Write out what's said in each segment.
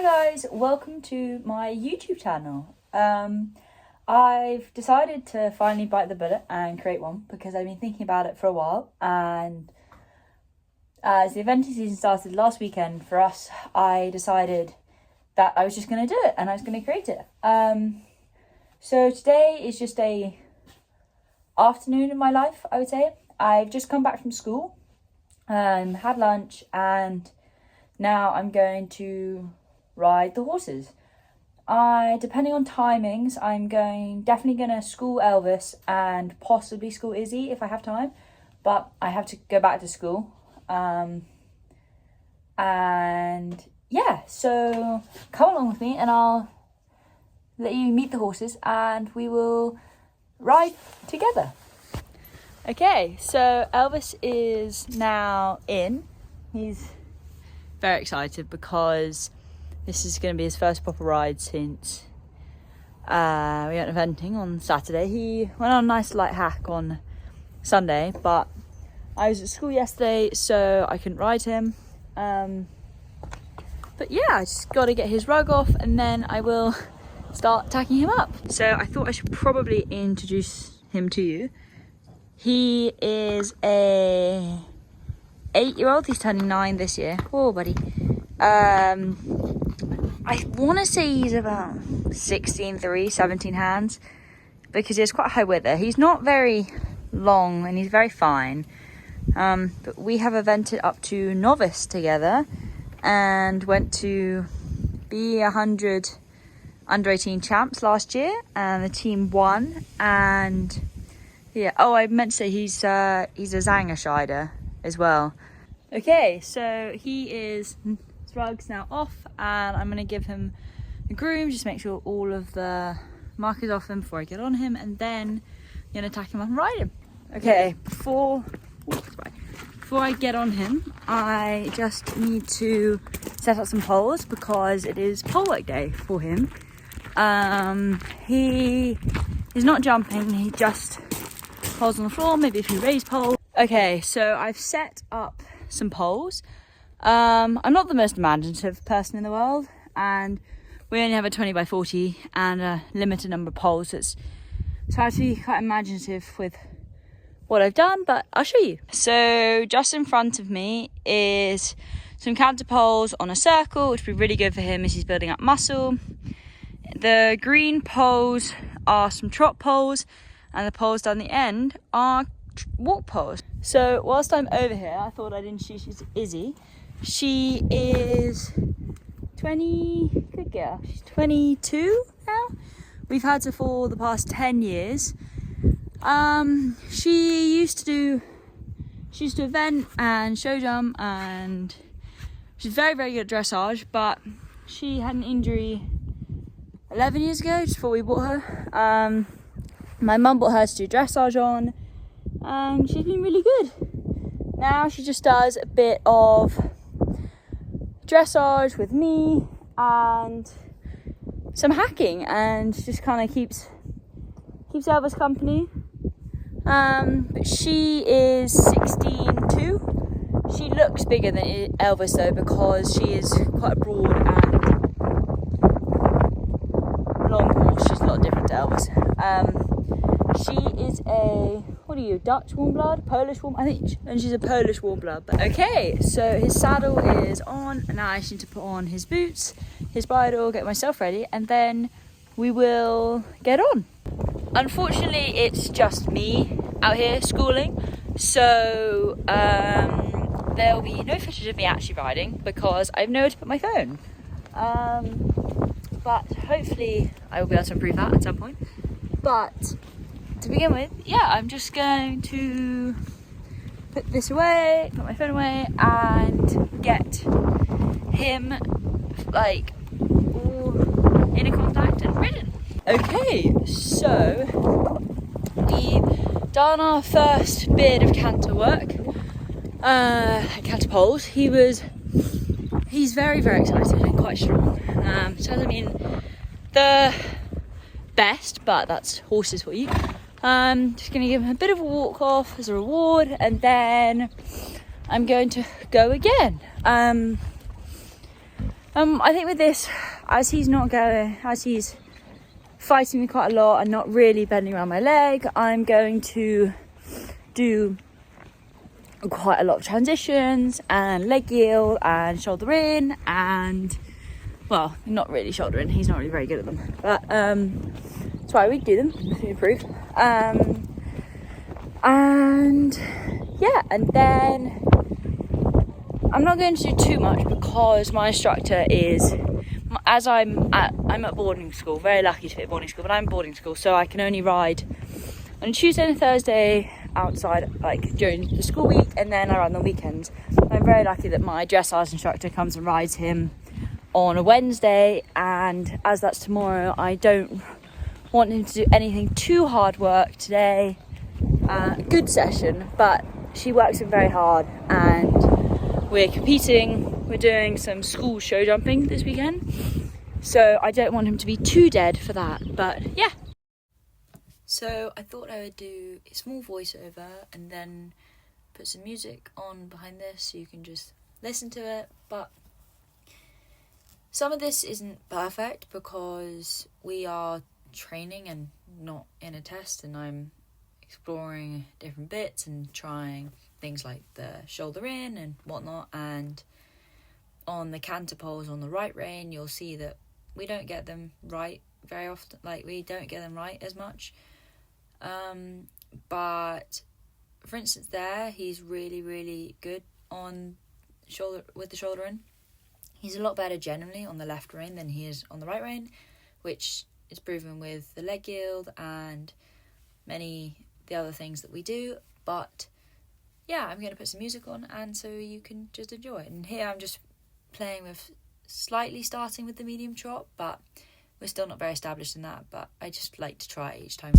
Hi guys, welcome to my YouTube channel. I've decided to finally bite the bullet and create one because I've been thinking about it for a while, and as the eventing season started last weekend for us, I decided that I was just going to do it and I was going to create it. So today is just a afternoon in my life, I would say. I've just come back from school, had lunch, and now I'm going to ride the horses. Depending on timings, I'm definitely gonna school Elvis and possibly school Izzy if I have time, but I have to go back to school. And yeah, so come along with me and I'll let you meet the horses and we will ride together. Okay, so Elvis is now in. He's very excited because this is going to be his first proper ride since we went eventing on Saturday. He went on a nice light hack on Sunday, but I was at school yesterday, so I couldn't ride him. But yeah, I just got to get his rug off and then I will start tacking him up. So I thought I should probably introduce him to you. He is a 8-year-old. He's turning 9 this year. Oh, buddy. I want to say he's about 16'3", 17 hands, because he has quite a high wither. He's not very long and he's very fine. But we have evented up to novice together and went to be 100 under 18 champs last year, and the team won. And yeah, oh, I meant to say he's a Zanger Scheider as well. Okay, so his rug's now off and I'm going to give him a groom, just make sure all of the markers off him before I get on him, and then I'm going to tack him up and ride him. Okay, before I get on him, I just need to set up some poles because it is pole work day for him. He is not jumping, he just poles on the floor, maybe a few raised poles. Okay, so I've set up some poles. I'm not the most imaginative person in the world, and we only have a 20 by 40 and a limited number of poles. So I have to be quite imaginative with what I've done, but I'll show you. So just in front of me is some canter poles on a circle, which would be really good for him as he's building up muscle. The green poles are some trot poles, and the poles down the end are walk poles. So whilst I'm over here, I thought I'd introduce Izzy. She is 20, good girl, she's 22 now. We've had her for the past 10 years. She used to event and show jump, and she's very, very good at dressage, but she had an injury 11 years ago, just before we bought her. My mum bought her to do dressage on, and she's been really good. Now she just does a bit of dressage with me and some hacking, and just kind of keeps Elvis company. But she is 16 too. She looks bigger than Elvis though, because she is quite a broad and long horse. She's a lot different to Elvis. She is a, Dutch warm blood? Polish warm, I think, and she's a Polish warm blood. Okay, so his saddle is on, and now I just need to put on his boots, his bridle, get myself ready, and then we will get on. Unfortunately, it's just me out here schooling, so there'll be no footage of me actually riding because I have nowhere to put my phone. But hopefully I will be able to improve that at some point. But to begin with, yeah, I'm just going to put this away, put my phone away, and get him like all in a contact and ridden. Okay, so we've done our first bit of canter work, canter poles. He's very, very excited and quite strong. So I mean the best, but that's horses for you. Just going to give him a bit of a walk off as a reward, and then I'm going to go again. I think with this, as he's fighting me quite a lot and not really bending around my leg, I'm going to do quite a lot of transitions and leg yield and shoulder in, and well, not really shoulder in, he's not really very good at them, but that's why we do them to improve. And yeah, and then I'm not going to do too much because my instructor is, as I'm at boarding school, very lucky to be at boarding school, but I'm boarding school, so I can only ride on Tuesday and Thursday outside, like during the school week, and then I ride on the weekends. I'm very lucky that my dressage instructor comes and rides him on a Wednesday, and as that's tomorrow, I don't want him to do anything too hard work today. Good session, but she works him very hard, and we're competing. We're doing some school show jumping this weekend, so I don't want him to be too dead for that, but yeah. So I thought I would do a small voiceover and then put some music on behind this so you can just listen to it, but some of this isn't perfect because we are training and not in a test, and I'm exploring different bits and trying things like the shoulder in and whatnot, and on the canter poles on the right rein you'll see that we don't get them right very often, like we don't get them right as much, but for instance there, he's really good on shoulder with the shoulder in. He's a lot better generally on the left rein than he is on the right rein, which is proven with the leg yield and many the other things that we do. But yeah, I'm going to put some music on and so you can just enjoy it. And here I'm just playing with slightly starting with the medium trot, but we're still not very established in that, but I just like to try it each time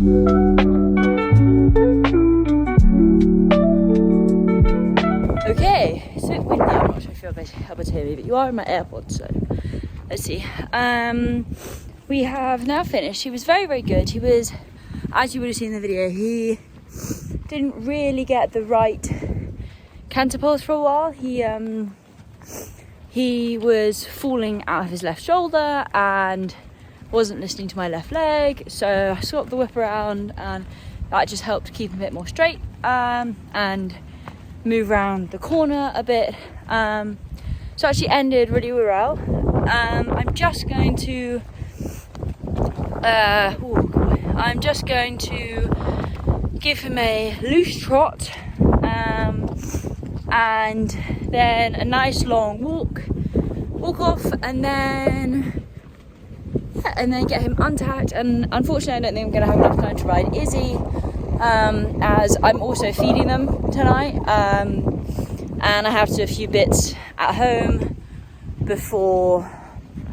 Okay, it's a bit windy. I'm not sure if you're able to hear me, but you are in my AirPods, so let's see. We have now finished. He was very, very good. He was, as you would have seen in the video, he didn't really get the right canter pose for a while. He was falling out of his left shoulder and wasn't listening to my left leg, so I swapped the whip around, and that just helped keep him a bit more straight and move around the corner a bit. So actually ended really well. I'm just going to give him a loose trot, and then a nice long walk off, and then get him untacked. And unfortunately I don't think I'm going to have enough time to ride Izzy, as I'm also feeding them tonight, and I have to do a few bits at home before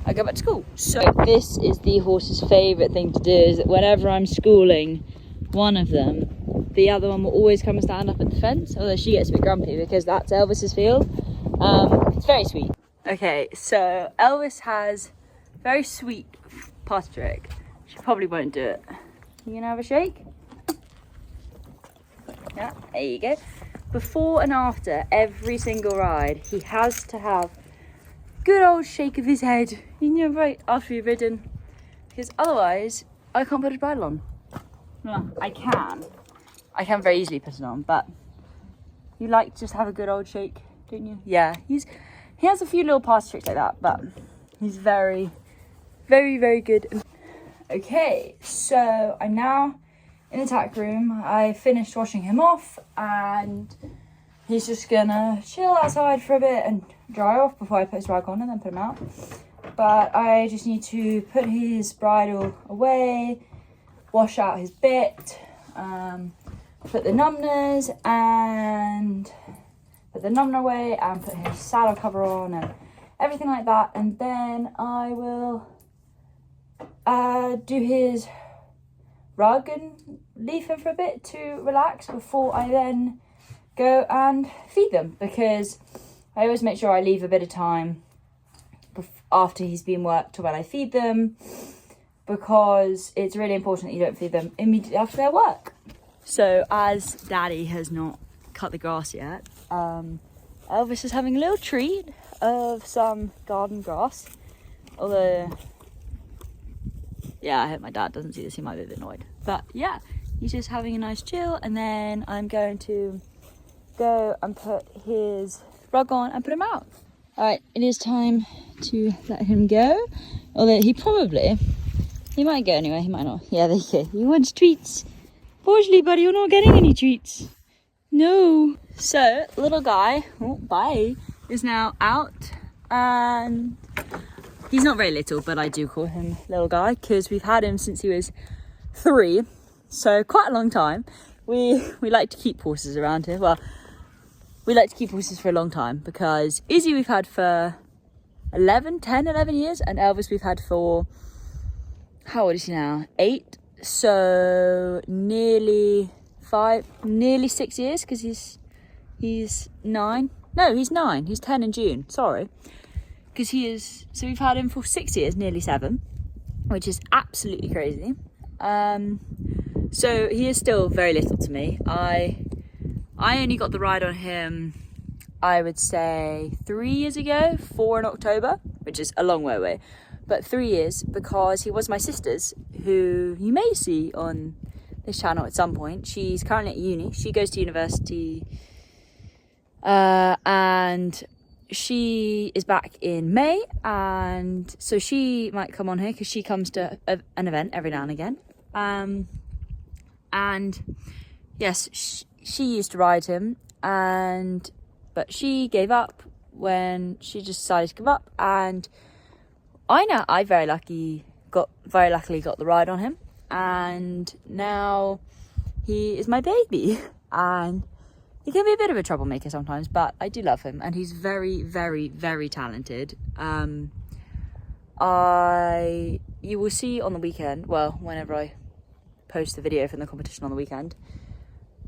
I go back to school. So this is the horse's favourite thing to do, is that whenever I'm schooling one of them, the other one will always come and stand up at the fence, although she gets a bit grumpy because that's Elvis's field. It's very sweet. Okay, so Elvis has a very sweet posture trick. She probably won't do it. You gonna have a shake? Yeah, there you go. Before and after every single ride, he has to have a good old shake of his head, right after you've ridden, because otherwise I can't put a bridle on. Well, I can very easily put it on, but you like to just have a good old shake, don't you? Yeah, he has a few little past tricks like that, but he's very, very, very good. Okay, so I'm now in the tack room. I finished washing him off, and he's just gonna chill outside for a bit and dry off before I put his rag on and then put him out. But I just need to put his bridle away, wash out his bit, put the numbners away, and put his saddle cover on and everything like that. And then I will do his rug and leave him for a bit to relax before I then go and feed them, because I always make sure I leave a bit of time after he's been worked to when I feed them, because it's really important that you don't feed them immediately after their work. So as Daddy has not cut the grass yet, Elvis is having a little treat of some garden grass, although yeah, I hope my dad doesn't see this, he might be a bit annoyed, but yeah, he's just having a nice chill. And then I'm going to go and put his rug on and put him out. All right, it is time to let him go, although he might go anyway, he might not. Yeah, there you go, he wants treats. Fortunately, buddy, you're not getting any treats. No. So, little guy, bye, is now out, and he's not very little, but I do call him little guy because we've had him since he was 3, so quite a long time. We like to keep horses around here. Well, we like to keep horses for a long time, because Izzy we've had for 11 years, and Elvis we've had for, how old is he now? 8. So nearly 6 years, because he's 9. No, he's 9. He's 10 in June. Sorry, because so we've had him for 6 years, nearly 7, which is absolutely crazy. So he is still very little to me. I only got the ride on him, I would say 3 years ago, 4 in October, which is a long way away. But 3 years, because he was my sister's, who you may see on this channel at some point. She's currently at uni. She goes to university, and she is back in May, and so she might come on here because she comes to an event every now and again. And yes, she used to ride him, but she gave up when she just decided to give up, and I very luckily got the ride on him, and now he is my baby. And he can be a bit of a troublemaker sometimes, but I do love him, and he's very, very, very talented. You will see on the weekend, well, whenever I post the video from the competition on the weekend.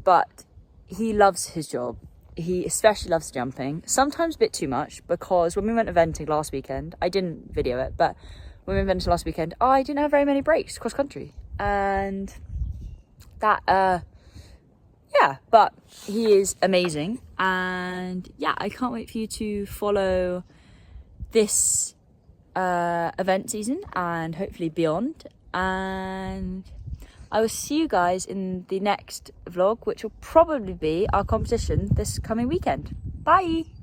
But he loves his job. He especially loves jumping, sometimes a bit too much, because when we went eventing last weekend, I didn't video it, but when we went eventing last weekend, I didn't have very many breaks cross country. And that, yeah, but he is amazing. And yeah, I can't wait for you to follow this event season and hopefully beyond. And I will see you guys in the next vlog, which will probably be our competition this coming weekend. Bye!